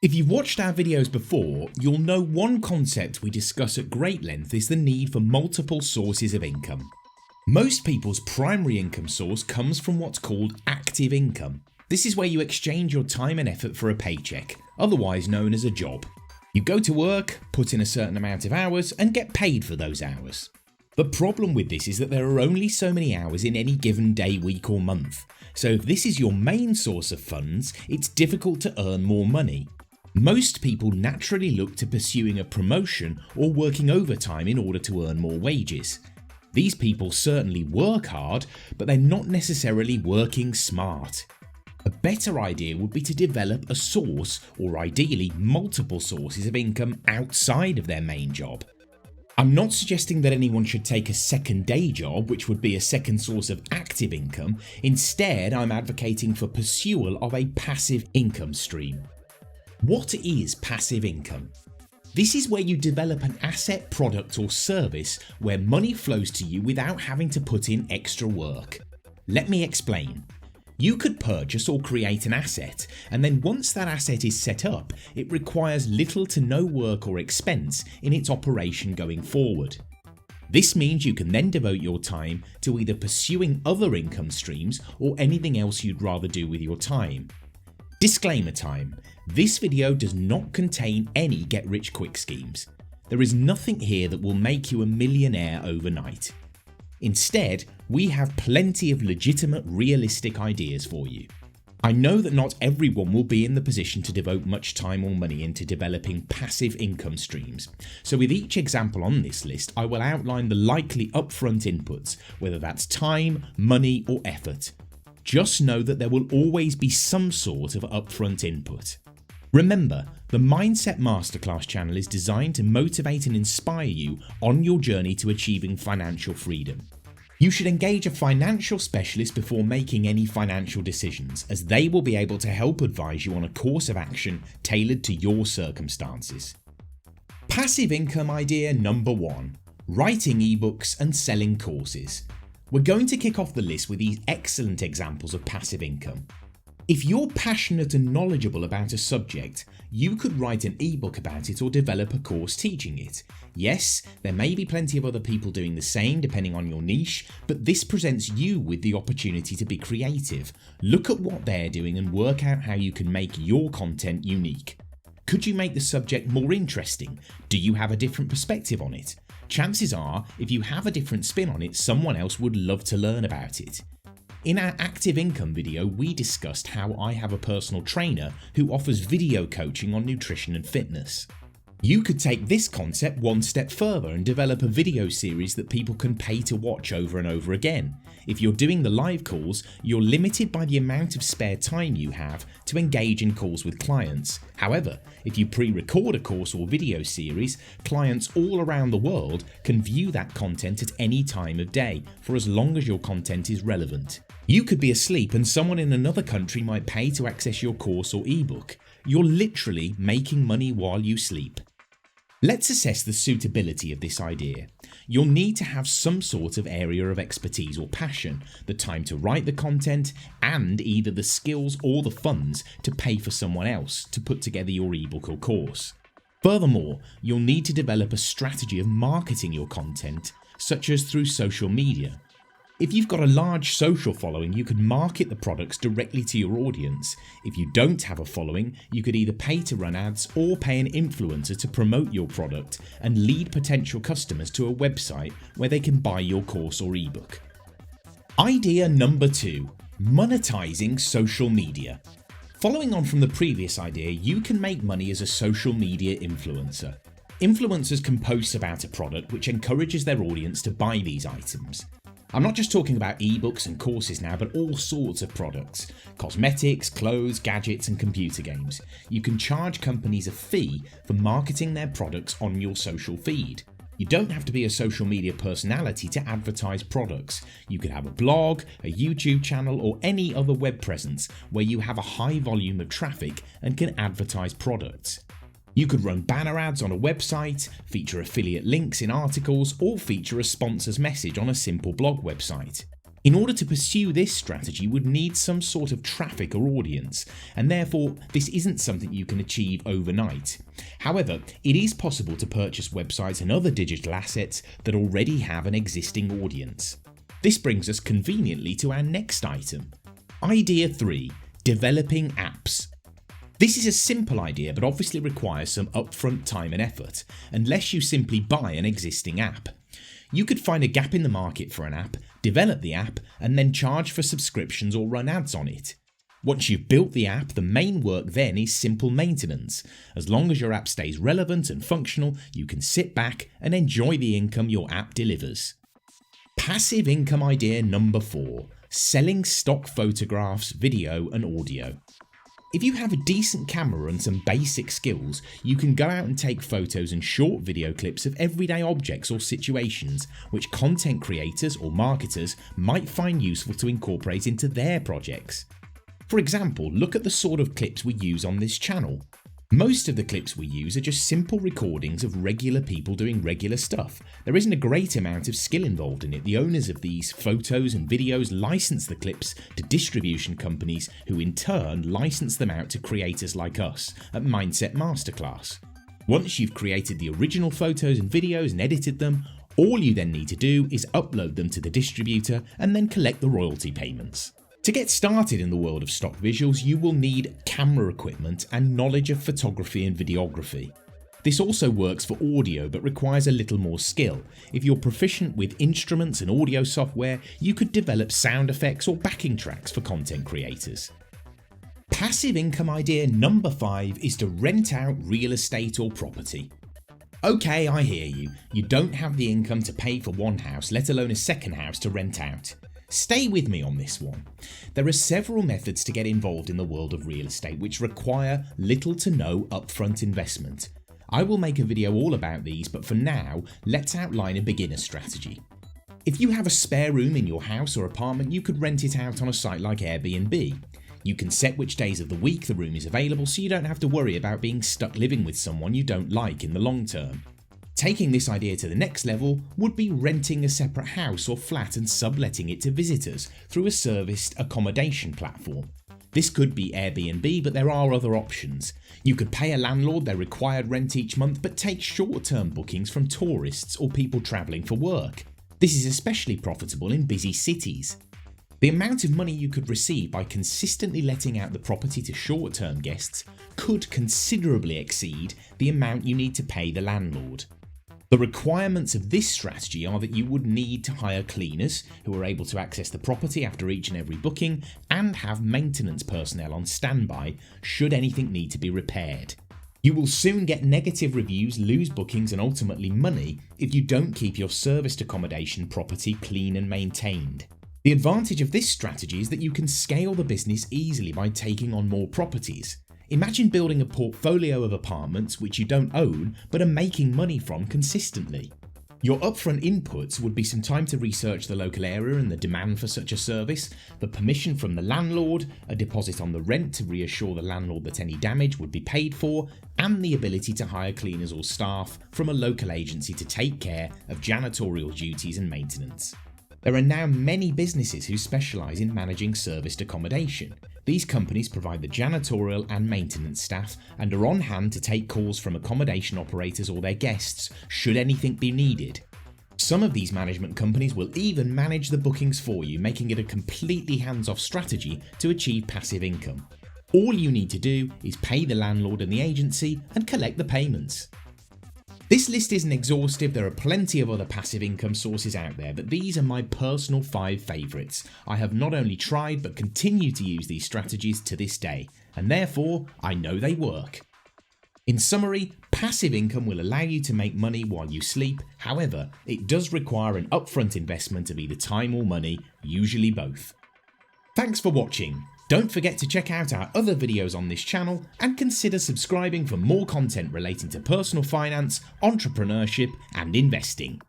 If you've watched our videos before, you'll know one concept we discuss at great length is the need for multiple sources of income. Most people's primary income source comes from what's called active income. This is where you exchange your time and effort for a paycheck, otherwise known as a job. You go to work, put in a certain amount of hours, and get paid for those hours. The problem with this is that there are only so many hours in any given day, week or month. So if this is your main source of funds, it's difficult to earn more money. Most people naturally look to pursuing a promotion or working overtime in order to earn more wages. These people certainly work hard, but they're not necessarily working smart. A better idea would be to develop a source, or ideally multiple sources of income outside of their main job. I'm not suggesting that anyone should take a second day job, which would be a second source of active income. Instead, I'm advocating for pursuit of a passive income stream. What is passive income? This is where you develop an asset, product or service where money flows to you without having to put in extra work. Let me explain. You could purchase or create an asset, and then once that asset is set up, it requires little to no work or expense in its operation going forward. This means you can then devote your time to either pursuing other income streams or anything else you'd rather do with your time. Disclaimer time. This video does not contain any get-rich-quick schemes. There is nothing here that will make you a millionaire overnight. Instead, we have plenty of legitimate, realistic ideas for you. I know that not everyone will be in the position to devote much time or money into developing passive income streams, so with each example on this list I will outline the likely upfront inputs, whether that's time, money or effort. Just know that there will always be some sort of upfront input. Remember, the Mindset Masterclass channel is designed to motivate and inspire you on your journey to achieving financial freedom. You should engage a financial specialist before making any financial decisions, as they will be able to help advise you on a course of action tailored to your circumstances. Passive income idea number 1. Writing ebooks and selling courses. We're going to kick off the list with these excellent examples of passive income. If you're passionate and knowledgeable about a subject, you could write an ebook about it or develop a course teaching it. Yes, there may be plenty of other people doing the same depending on your niche, but this presents you with the opportunity to be creative. Look at what they're doing and work out how you can make your content unique. Could you make the subject more interesting? Do you have a different perspective on it? Chances are, if you have a different spin on it, someone else would love to learn about it. In our active income video, we discussed how I have a personal trainer who offers video coaching on nutrition and fitness. You could take this concept one step further and develop a video series that people can pay to watch over and over again. If you're doing the live calls, you're limited by the amount of spare time you have to engage in calls with clients. However, if you pre-record a course or video series, clients all around the world can view that content at any time of day for as long as your content is relevant. You could be asleep and someone in another country might pay to access your course or ebook. You're literally making money while you sleep. Let's assess the suitability of this idea. You'll need to have some sort of area of expertise or passion, the time to write the content, and either the skills or the funds to pay for someone else to put together your ebook or course. Furthermore, you'll need to develop a strategy of marketing your content, such as through social media. If you've got a large social following, you could market the products directly to your audience. If you don't have a following, you could either pay to run ads or pay an influencer to promote your product and lead potential customers to a website where they can buy your course or ebook. Idea number 2. Monetizing social media. Following on from the previous idea, you can make money as a social media influencer. Influencers can post about a product which encourages their audience to buy these items. I'm not just talking about ebooks and courses now, but all sorts of products. Cosmetics, clothes, gadgets and computer games. You can charge companies a fee for marketing their products on your social feed. You don't have to be a social media personality to advertise products. You could have a blog, a YouTube channel or any other web presence where you have a high volume of traffic and can advertise products. You could run banner ads on a website, feature affiliate links in articles, or feature a sponsor's message on a simple blog website. In order to pursue this strategy, you would need some sort of traffic or audience, and therefore this isn't something you can achieve overnight. However, it is possible to purchase websites and other digital assets that already have an existing audience. This brings us conveniently to our next item. Idea 3. Developing apps. This is a simple idea but obviously requires some upfront time and effort, unless you simply buy an existing app. You could find a gap in the market for an app, develop the app, and then charge for subscriptions or run ads on it. Once you've built the app, the main work then is simple maintenance. As long as your app stays relevant and functional, you can sit back and enjoy the income your app delivers. Passive income idea number 4. Selling stock photographs, video and audio. If you have a decent camera and some basic skills, you can go out and take photos and short video clips of everyday objects or situations which content creators or marketers might find useful to incorporate into their projects. For example, look at the sort of clips we use on this channel. Most of the clips we use are just simple recordings of regular people doing regular stuff. There isn't a great amount of skill involved in it. The owners of these photos and videos license the clips to distribution companies who in turn license them out to creators like us at Mindset Masterclass. Once you've created the original photos and videos and edited them, all you then need to do is upload them to the distributor and then collect the royalty payments. To get started in the world of stock visuals, you will need camera equipment and knowledge of photography and videography. This also works for audio but requires a little more skill. If you're proficient with instruments and audio software, you could develop sound effects or backing tracks for content creators. Passive income idea number 5 is to rent out real estate or property. Okay, I hear you. You don't have the income to pay for one house, let alone a second house to rent out. Stay with me on this one. There are several methods to get involved in the world of real estate which require little to no upfront investment. I will make a video all about these, but for now, let's outline a beginner strategy. If you have a spare room in your house or apartment, you could rent it out on a site like Airbnb. You can set which days of the week the room is available so you don't have to worry about being stuck living with someone you don't like in the long term. Taking this idea to the next level would be renting a separate house or flat and subletting it to visitors through a serviced accommodation platform. This could be Airbnb, but there are other options. You could pay a landlord their required rent each month but take short-term bookings from tourists or people travelling for work. This is especially profitable in busy cities. The amount of money you could receive by consistently letting out the property to short-term guests could considerably exceed the amount you need to pay the landlord. The requirements of this strategy are that you would need to hire cleaners who are able to access the property after each and every booking and have maintenance personnel on standby should anything need to be repaired. You will soon get negative reviews, lose bookings and ultimately money if you don't keep your serviced accommodation property clean and maintained. The advantage of this strategy is that you can scale the business easily by taking on more properties. Imagine building a portfolio of apartments which you don't own but are making money from consistently. Your upfront inputs would be some time to research the local area and the demand for such a service, the permission from the landlord, a deposit on the rent to reassure the landlord that any damage would be paid for, and the ability to hire cleaners or staff from a local agency to take care of janitorial duties and maintenance. There are now many businesses who specialise in managing serviced accommodation. These companies provide the janitorial and maintenance staff and are on hand to take calls from accommodation operators or their guests should anything be needed. Some of these management companies will even manage the bookings for you, making it a completely hands-off strategy to achieve passive income. All you need to do is pay the landlord and the agency and collect the payments. This list isn't exhaustive, there are plenty of other passive income sources out there, but these are my personal 5 favourites. I have not only tried but continue to use these strategies to this day, and therefore I know they work. In summary, passive income will allow you to make money while you sleep, however, it does require an upfront investment of either time or money, usually both. Thanks for watching. Don't forget to check out our other videos on this channel and consider subscribing for more content relating to personal finance, entrepreneurship and investing.